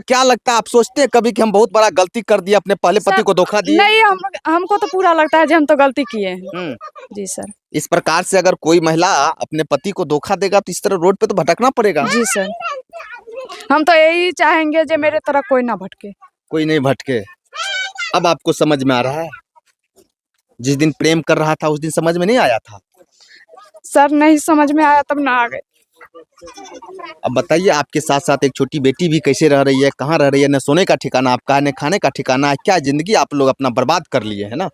क्या लगता है, आप सोचते हैं कभी कि हम बहुत बड़ा गलती कर दिया, अपने पहले पति को धोखा दिए? नहीं, हमको तो पूरा लगता है कि हम तो गलती किए हैं। जी सर। इस प्रकार से अगर कोई महिला अपने पति को धोखा देगा तो इस तरह रोड पे तो भटकना पड़ेगा। जी सर। हम तो यही चाहेंगे जो मेरे तरह कोई ना भटके। कोई नहीं भटके। अब आपको समझ में आ रहा है? जिस दिन प्रेम कर रहा था उस दिन समझ में नहीं आया था? सर नहीं समझ में आया तब ना आ गए। अब बताइए, आपके साथ साथ एक छोटी बेटी भी कैसे रह रही है, कहाँ रह रही है? न सोने का ठिकाना आपका है, न खाने का ठिकाना है। क्या जिंदगी आप लोग अपना बर्बाद कर लिए है ना।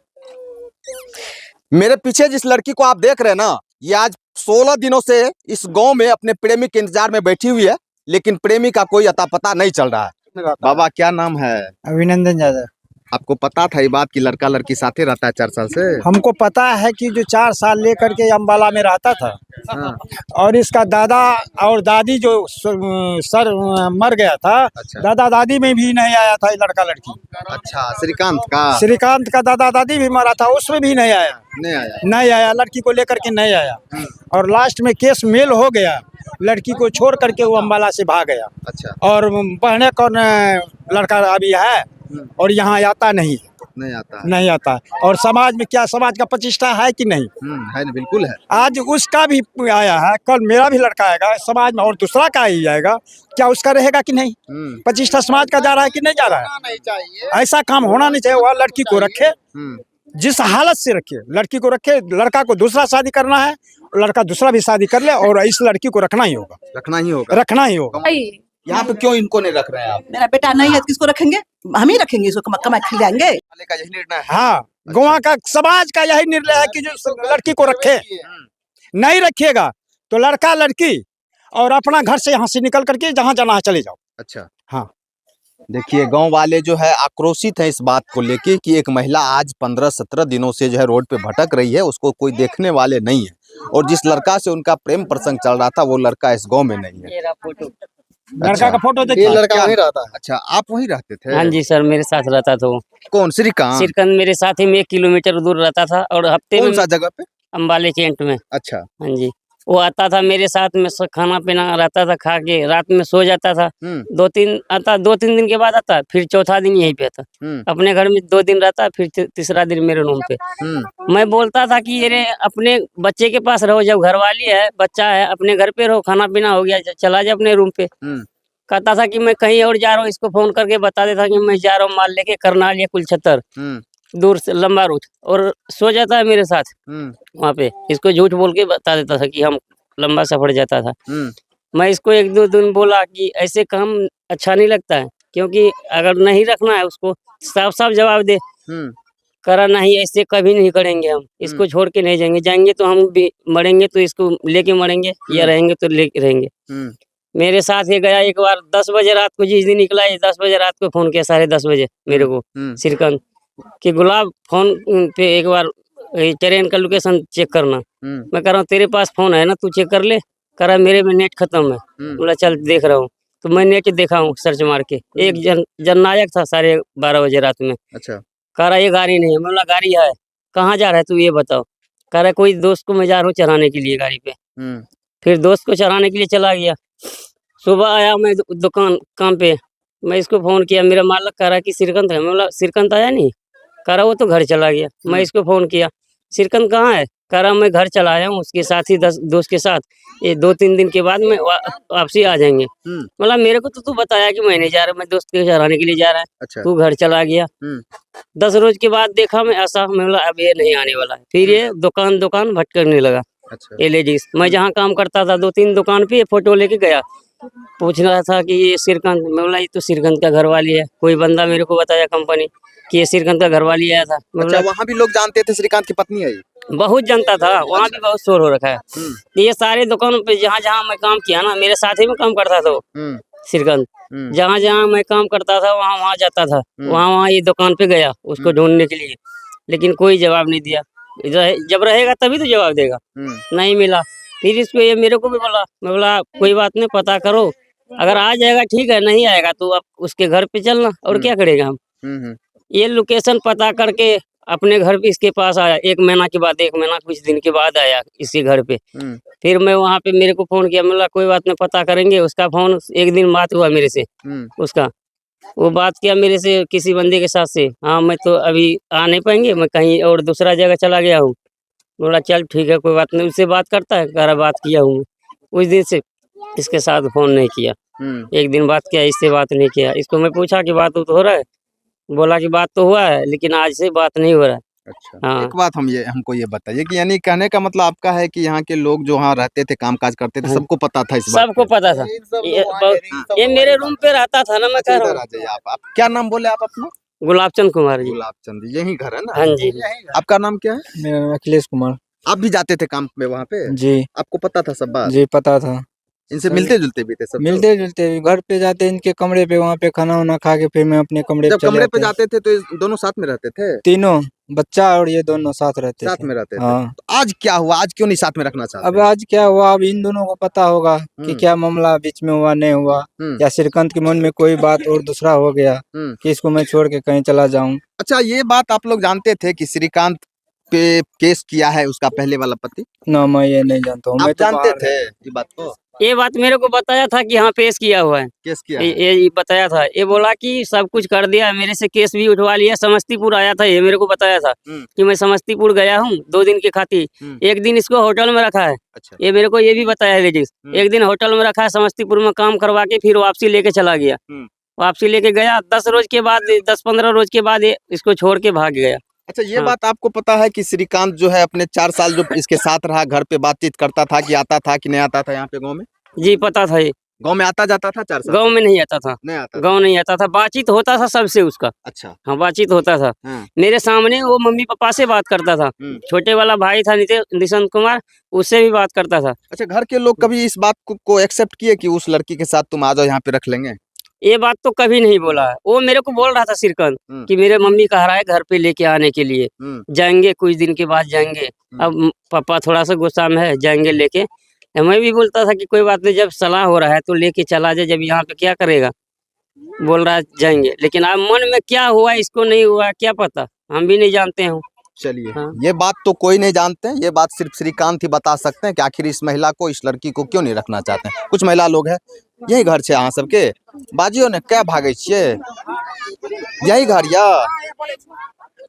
मेरे पीछे जिस लड़की को आप देख रहे हैं ना, ये आज 16 दिनों से इस गांव में अपने प्रेमी के इंतजार में बैठी हुई है, लेकिन प्रेमी का कोई अता पता नहीं चल रहा है। बाबा क्या नाम है? अभिनंदन यादव। आपको पता था ये बात कि लड़का लड़की साथे रहता है 4 साल से? हमको पता है कि जो 4 साल लेकर के अम्बाला में रहता था। हाँ। और इसका दादा और दादी जो सर मर गया था। अच्छा। दादा दादी में भी नहीं आया था ये लड़का लड़की। अच्छा, श्रीकांत का दादा दादी भी मरा था, उसमें भी नहीं आया। नहीं आया, लड़की को लेकर के नहीं आया। और लास्ट में केस मेल हो गया, लड़की को छोड़ करके वो अम्बाला से भाग गया। अच्छा। और पढ़ने कौन लड़का अभी है और यहाँ आता नहीं आता। और समाज में क्या, समाज का प्रतिष्ठा है कि नहीं? है ना, बिल्कुल है। आज उसका भी आया है, कल मेरा भी लड़का आएगा समाज में और दूसरा का ही जाएगा, क्या उसका रहेगा कि नहीं? प्रतिष्ठा समाज का जा रहा है कि नहीं जा रहा है? नहीं चाहिए, ऐसा काम होना नहीं चाहिए। वह लड़की को रखे, जिस हालत से रखे, लड़की को रखे। लड़का को दूसरा शादी करना है, लड़का दूसरा भी शादी कर ले, और इस लड़की को रखना ही होगा। यहाँ पे क्यों इनको नहीं रख रहे हैं आप? मेरा बेटा नहीं है, किसको रखेंगे? हम ही रखेंगे इसको, कमा खिल जाएंगे। यही निर्णय है। हाँ, गोवा का समाज का यही निर्णय है कि जो लड़की को रखे। नहीं रखिएगा तो लड़का लड़की और अपना घर से यहाँ से निकल करके जहाँ जाना है चले जाओ। अच्छा। हाँ, देखिए, गांव वाले जो है आक्रोशित हैं इस बात को लेके कि एक महिला आज 15-17 दिनों से जो है रोड पे भटक रही है, उसको कोई देखने वाले नहीं है। और जिस लड़का से उनका प्रेम प्रसंग चल रहा था वो लड़का इस गांव में नहीं है। लड़का का फोटो देखिए। लड़का वहीं रहता है? अच्छा, आप वहीं रहते थे? हाँ जी सर, मेरे साथ रहता था वो। कौन? श्रीकांत मेरे साथ ही में 1 किलोमीटर दूर रहता था। और हफ्ते में कौन सा जगह पे? अम्बाले कैंट में। अच्छा। हाँ जी, वो आता था मेरे साथ में, खाना पीना रहता था, खा के रात में सो जाता था। 2-3 दिन के बाद आता, फिर चौथा दिन यहीं पे आता। अपने घर में 2 दिन रहता, फिर तीसरा दिन मेरे रूम पे। मैं बोलता था कि ये अपने बच्चे के पास रहो, जब घरवाली है, बच्चा है, अपने घर पे रहो, खाना पीना हो गया, चला जाए अपने रूम पे। कहता था कि मैं कहीं और जा रहा हूँ, इसको फोन करके बता देता कि मैं जा रहा हूँ माल लेके करनाल या कुलछतर, दूर से लंबा रूट, और सो जाता है मेरे साथ वहाँ पे। इसको झूठ बोल के बता देता था कि हम लंबा सफर जाता था। मैं इसको 1-2 दिन बोला कि ऐसे काम अच्छा नहीं लगता है, क्योंकि अगर नहीं रखना है उसको साफ साफ जवाब दे। करा नहीं, ऐसे कभी नहीं करेंगे हम, इसको छोड़ के नहीं जाएंगे तो हम भी मरेंगे तो इसको लेके मरेंगे, या रहेंगे तो लेके रहेंगे। मेरे साथ ये गया एक बार 10 बजे रात को, जिस दिन निकला है 10 बजे रात को फोन किया, 10:30 बजे मेरे को श्रीकांत कि गुलाब फोन पे एक बार ट्रेन का लोकेशन चेक करना। मैं कह रहा हूँ तेरे पास फोन है ना, तू चेक कर ले। कह रहा मेरे में नेट खत्म है। बोला चल देख रहा हूँ, तो मैं नेट देखा हूँ सर्च मार के। एक जननायक था 12:30 बजे रात में। अच्छा। कह रहा ये गाड़ी नहीं है। मैं बोला गाड़ी है, कहाँ जा रहा है तू ये बताओ। कह रहा कोई दोस्त को मैं जा रहा हूँ चढ़ाने के लिए गाड़ी पे। फिर दोस्त को चढ़ाने के लिए चला गया। सुबह आया मैं दुकान काम पे, मैं इसको फोन किया, मेरा मालिक कह रहा कि श्रीकांत है। मैं बोला श्रीकांत आया नहीं। कह रहा वो तो घर चला गया। मैं इसको फोन किया, श्रीकांत कहाँ है? कह रहा मैं घर चला आया हूँ उसके साथ ही, 10 दोस्त के साथ। ये 2-3 दिन के बाद में वापसी आ जाएंगे। मतलब मेरे को तो तू बताया कि मैं नहीं जा रहा, मैं दोस्त के चढ़ाने के लिए जा रहा है। अच्छा। तू घर चला गया। 10 रोज के बाद देखा मैं ऐसा, मैं बोला अब ये नहीं आने वाला है। फिर ये दुकान भटकने लगा। अच्छा। ये लेडीज, मैं जहाँ काम करता था 2-3 दुकान पे फोटो लेके गया, पूछ रहा था कि ये श्रीकांत। मैं बोला ये तो श्रीकांत का घरवाली है। कोई बंदा मेरे को बताया कंपनी कि ये श्रीकांत का घरवाली आया था। अच्छा, वहाँ भी लोग जानते थे श्रीकांत की पत्नी है ये? बहुत जनता था वहाँ भी, बहुत शोर हो रखा है। ये सारे दुकानों पे जहाँ जहाँ मैं काम किया ना, मेरे साथ ही में काम करता था वो श्रीकांत। जहाँ जहाँ मैं काम करता था वहाँ वहाँ जाता था, वहाँ ये दुकान पे गया उसको ढूंढने के लिए, लेकिन कोई जवाब नहीं दिया। जब रहेगा तभी तो जवाब देगा। नहीं मिला। फिर इसको ये मेरे को भी बोला, मैं बोला कोई बात नहीं, पता करो, अगर आ जाएगा ठीक है, नहीं आएगा तो आप उसके घर पे चलना। और क्या करेगा हम। ये लोकेशन पता करके अपने घर पे इसके पास आया 1 महीना के बाद, 1 महीना कुछ दिन के बाद आया इसी घर पे। फिर मैं वहाँ पे मेरे को फोन किया, मैं बोला कोई बात नहीं पता करेंगे। उसका फोन 1 दिन बात हुआ मेरे से उसका, वो बात किया मेरे से किसी बंदे के साथ से, हाँ मैं तो अभी आ नहीं पाएंगे, मैं कहीं और दूसरा जगह चला गया हूँ। बोला चल ठीक है कोई बात नहीं, उससे बात करता है, कह रहा बात किया हूँ। उस दिन से इसके साथ फोन नहीं किया, एक दिन बात किया, इससे बात नहीं किया। इसको मैं पूछा कि बात तो हो रहा है, बोला कि बात तो हुआ है लेकिन आज से बात नहीं हो रहा है। अच्छा, हाँ। एक बात हमको ये बताइए कि यानी कहने का मतलब आपका है कि यहाँ के लोग जो वहाँ रहते थे, कामकाज करते थे, हाँ। सबको पता था इस बात सबको का? पता था। ये मेरे रूम पे रहता था ना, मैं अच्छा, कह रहा इधर हूँ। आ जाइए आप क्या नाम बोले आप अपना? गुलाबचंद कुमार जी। गुलाब चंद, यही घर है ना? हाँ जी। आपका नाम क्या है? मेरा नाम अखिलेश कुमार। आप भी जाते थे काम में वहाँ पे? जी आपको पता था सब बात? जी पता था। इनसे मिलते जुलते भी थे सब लोग? मिलते जुलते घर पे जाते, इनके कमरे पे, वहाँ पे खाना वाना खा के फिर मैं अपने कमरे जब पे चले कमरे पे जाते। जाते थे तो ये दोनों साथ में रहते थे? तीनों, बच्चा और ये दोनों साथ रहते साथ थे। में रहते थे। हाँ। तो आज क्या हुआ? आज क्यों नहीं साथ में रखना चाहते? अब आज क्या हुआ, अब इन दोनों को पता होगा कि क्या मामला बीच में हुआ नहीं हुआ, या श्रीकांत के मन में कोई बात और दूसरा हो गया कि इसको मैं छोड़ के कहीं चला जाऊं। अच्छा, ये बात आप लोग जानते थे कि श्रीकांत पे केस किया है उसका पहले वाला पति? ना, मैं ये नहीं जानता हूँ। आप मैं तो जानते बाहर थे ये बात को? ये बात मेरे को बताया था कि हाँ पेश किया हुआ है, केस किया है? ये बताया था। ये बोला कि सब कुछ कर दिया, मेरे से केस भी उठवा लिया, समस्तीपुर आया था, ये मेरे को बताया था कि मैं समस्तीपुर गया हूँ 2 दिन के खातिर। एक दिन इसको होटल में रखा है। अच्छा। ये मेरे को ये भी बताया है लेडीज। एक दिन होटल में रखा है, समस्तीपुर में काम करवा के फिर वापसी लेके चला गया। वापसी लेके गया 10 रोज के बाद, 10-15 रोज के बाद ये इसको छोड़ के भाग गया। अच्छा, ये हाँ। बात आपको पता है कि श्रीकांत जो है अपने 4 साल जो इसके साथ रहा, घर पे बातचीत करता था कि आता था कि नहीं आता था यहाँ पे गाँव में? जी पता था। ये गाँव में आता जाता था 4 साल? गाँव में नहीं आता था, नहीं आता था। गाँव नहीं आता था, बातचीत होता था सबसे उसका। अच्छा। हाँ बातचीत होता था। हाँ। मेरे सामने वो मम्मी पापा से बात करता था। छोटे वाला भाई था निशंत कुमार, उससे भी बात करता था। अच्छा, घर के लोग कभी इस बात को एक्सेप्ट किए कि उस लड़की के साथ तुम आ जाओ यहाँ पे रख लेंगे? ये बात तो कभी नहीं बोला है। वो मेरे को बोल रहा था श्रीकांत कि मेरे मम्मी कह रहा है घर पे लेके आने के लिए, जाएंगे कुछ दिन के बाद जाएंगे। अब पापा थोड़ा सा गुस्सा में है, जाएंगे लेके। मैं भी बोलता था कि कोई बात नहीं, जब सलाह हो रहा है तो लेके चला जाए, जब यहाँ पे क्या करेगा। बोल रहा है जाएंगे, लेकिन अब मन में क्या हुआ इसको नहीं हुआ क्या पता, हम भी नहीं जानते हैं। चलिए। हाँ। ये बात तो कोई नहीं जानते हैं, ये बात सिर्फ श्रीकांत ही बता सकते हैं कि आखिर इस महिला को, इस लड़की को क्यों नहीं रखना चाहते हैं। कुछ महिला लोग हैं, यही घर छे अहाँ सबके बाजियो ने क्या भागे छिए, यही घर या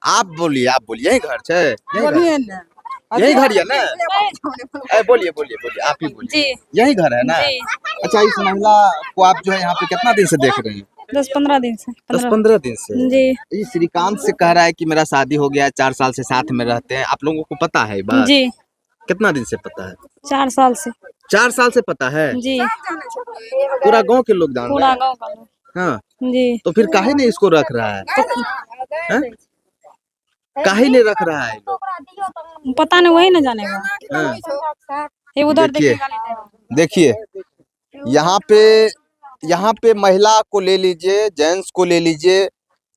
आप बोलिए यही घर छे, यही घर है ना? बोलिए आप ही बोलिए। यही घर है ना? अच्छा, इस महिला को आप जो है यहाँ पे कितना दिन से देख रहे हैं? 10-15 दिन से। 10-15 दिन से? जी ये श्रीकांत से कह रहा है कि मेरा शादी हो गया, 4 साल से साथ में रहते हैं। आप लोगों को पता है ये बात? जी। कितना दिन से पता है? 4 साल से। 4 साल से पता है? जी पूरा गांव के लोग जान रहे पूरा हैं? गाँव का लोग। हाँ, जी तो फिर काहे नहीं इसको रख रहा है? हाँ? काहे नहीं रख रहा है ये लोग? पता नहीं, वही ना जानेगा। हाँ। ये उधर देखिए, देखिए। देखिए यहाँ पे महिला को ले लीजिए, जेंट्स को ले लीजिए,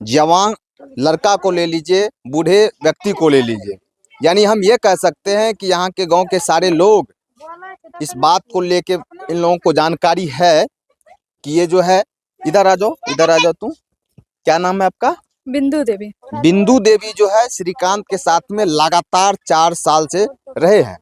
जवान लड़का को ले लीजिए, बूढ़े व्यक्ति को ले लीजिए, यानी हम ये कह सकते हैं कि यहाँ के गांव के सारे लोग इस बात को लेके इन लोगों को जानकारी है कि ये जो है, इधर आ जाओ तुम, क्या नाम है आपका? बिंदु देवी। बिंदु देवी जो है श्रीकांत के साथ में लगातार 4 साल से रहे हैं।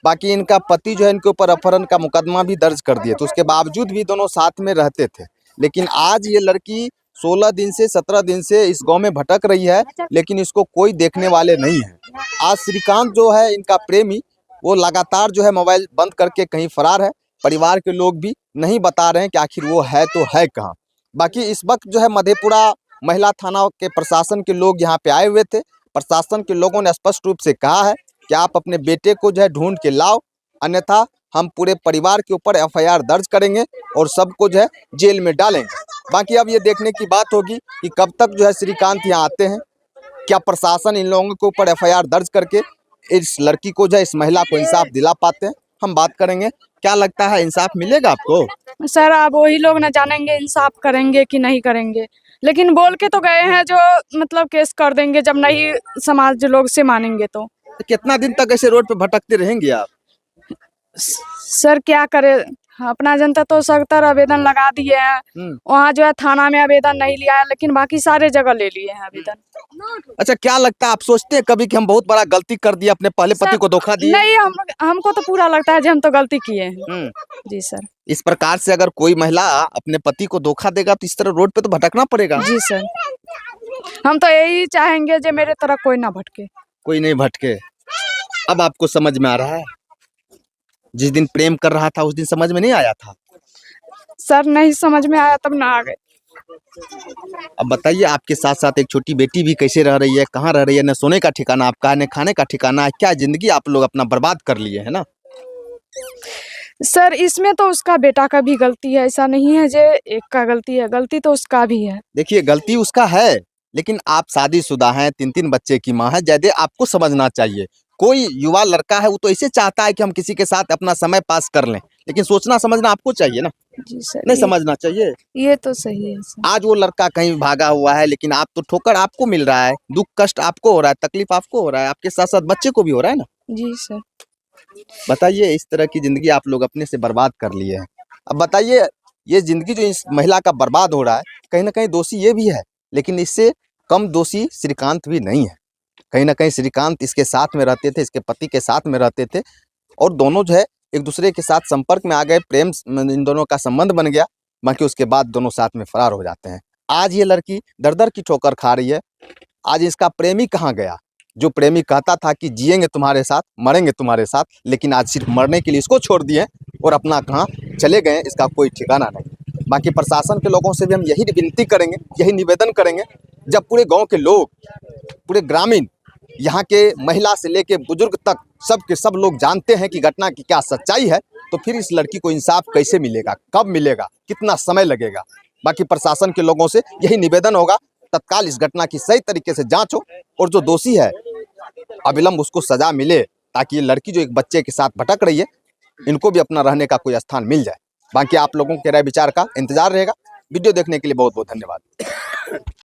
बाकी इनका पति जो है इनके ऊपर अपहरण का मुकदमा भी दर्ज कर दिए, तो उसके बावजूद भी दोनों साथ में रहते थे। लेकिन आज ये लड़की 16 दिन से 17 दिन से इस गांव में भटक रही है, लेकिन इसको कोई देखने वाले नहीं है। आज श्रीकांत जो है इनका प्रेमी, वो लगातार जो है मोबाइल बंद करके कहीं फरार है। परिवार के लोग भी नहीं बता रहे हैं कि आखिर वो है तो है कहाँ। बाकी इस वक्त जो है मधेपुरा महिला थाना के प्रशासन के लोग यहाँ पे आए हुए थे। प्रशासन के लोगों ने स्पष्ट रूप से कहा है कि आप अपने बेटे को जो है ढूंढ के लाओ, अन्यथा हम पूरे परिवार के ऊपर FIR दर्ज करेंगे और सबको जो है जेल में डालेंगे। बाकी अब ये देखने की बात होगी कि कब तक जो है श्रीकांत यहाँ आते हैं, क्या प्रशासन इन लोगों के ऊपर FIR दर्ज करके इस लड़की को जो है, इस महिला को इंसाफ दिला पाते हैं। हम बात करेंगे, क्या लगता है इंसाफ मिलेगा आपको? सर अब वही लोग ना जानेंगे इंसाफ करेंगे कि नहीं करेंगे, लेकिन बोल के तो गए हैं जो मतलब केस कर देंगे जब नहीं समाज लोग से मानेंगे तो। कितना दिन तक ऐसे रोड पे भटकते रहेंगे आप? सर क्या करे, अपना जनता तो सख्तर आवेदन लगा दिए हैं। वहाँ जो है थाना में आवेदन नहीं लिया है, लेकिन बाकी सारे जगह ले लिए हैं आवेदन। अच्छा, क्या लगता है, आप सोचते हैं कभी कि हम बहुत बड़ा गलती कर दिया, अपने पहले पति को धोखा दिया? नहीं, हमको तो पूरा लगता है कि हम तो गलती किए हैं। जी सर। इस प्रकार से अगर कोई महिला अपने पति को धोखा देगा तो इस तरह रोड पे तो भटकना पड़ेगा। जी सर, हम तो यही चाहेंगे जो मेरे तरह कोई ना भटके। कोई नहीं भटके। अब आपको समझ में आ रहा है? जिस दिन प्रेम कर रहा था उस दिन समझ में नहीं आया था? सर नहीं समझ में आया तब ना आ गए। अब बताइए, आपके साथ साथ एक छोटी बेटी भी कैसे रह रही है, कहाँ रह रही है? न सोने का ठिकाना आपका है, न खाने का ठिकाना है। क्या जिंदगी आप लोग अपना बर्बाद कर लिए है ना? सर इसमें तो उसका बेटा का भी गलती है, ऐसा नहीं है जो एक का गलती है, गलती तो उसका भी है। देखिए, गलती उसका है, लेकिन आप शादीशुदा हैं, 3-3 बच्चे की माँ है, ज्यादा आपको समझना चाहिए। कोई युवा लड़का है वो तो ऐसे चाहता है कि हम किसी के साथ अपना समय पास कर लें, लेकिन सोचना समझना आपको चाहिए ना? जी सर, नहीं समझना चाहिए। ये तो सही है सर। आज वो लड़का कहीं भागा हुआ है, लेकिन आप तो ठोकर आपको मिल रहा है, दुख कष्ट आपको हो रहा है, तकलीफ आपको हो रहा है, आपके साथ साथ बच्चे को भी हो रहा है ना? जी सर। बताइए, इस तरह की जिंदगी आप लोग अपने से बर्बाद कर लिए हैं। अब बताइए, ये जिंदगी जो इस महिला का बर्बाद हो रहा है, कहीं ना कहीं दोषी ये भी है, लेकिन इससे कम दोषी श्रीकांत भी नहीं है। कहीं ना कहीं श्रीकांत इसके साथ में रहते थे, इसके पति के साथ में रहते थे, और दोनों जो है एक दूसरे के साथ संपर्क में आ गए, प्रेम इन दोनों का संबंध बन गया। बाकी उसके बाद दोनों साथ में फरार हो जाते हैं। आज ये लड़की दर दर की ठोकर खा रही है। आज इसका प्रेमी कहाँ गया? जो प्रेमी कहता था कि जिएंगे तुम्हारे साथ, मरेंगे तुम्हारे साथ, लेकिन आज सिर्फ मरने के लिए इसको छोड़ दिए और अपना कहाँ चले गए, इसका कोई ठिकाना नहीं। बाकी प्रशासन के लोगों से भी हम यही विनती करेंगे, यही निवेदन करेंगे, जब पूरे गांव के लोग, पूरे ग्रामीण, यहाँ के महिला से लेके बुजुर्ग तक सब के सब लोग जानते हैं कि घटना की क्या सच्चाई है, तो फिर इस लड़की को इंसाफ कैसे मिलेगा, कब मिलेगा, कितना समय लगेगा? बाकी प्रशासन के लोगों से यही निवेदन होगा, तत्काल इस घटना की सही तरीके से जांच हो और जो दोषी है अविलंब उसको सजा मिले, ताकि ये लड़की जो एक बच्चे के साथ भटक रही है, इनको भी अपना रहने का कोई स्थान मिल जाए। बाकी आप लोगों के राय विचार का इंतजार रहेगा। वीडियो देखने के लिए बहुत बहुत धन्यवाद।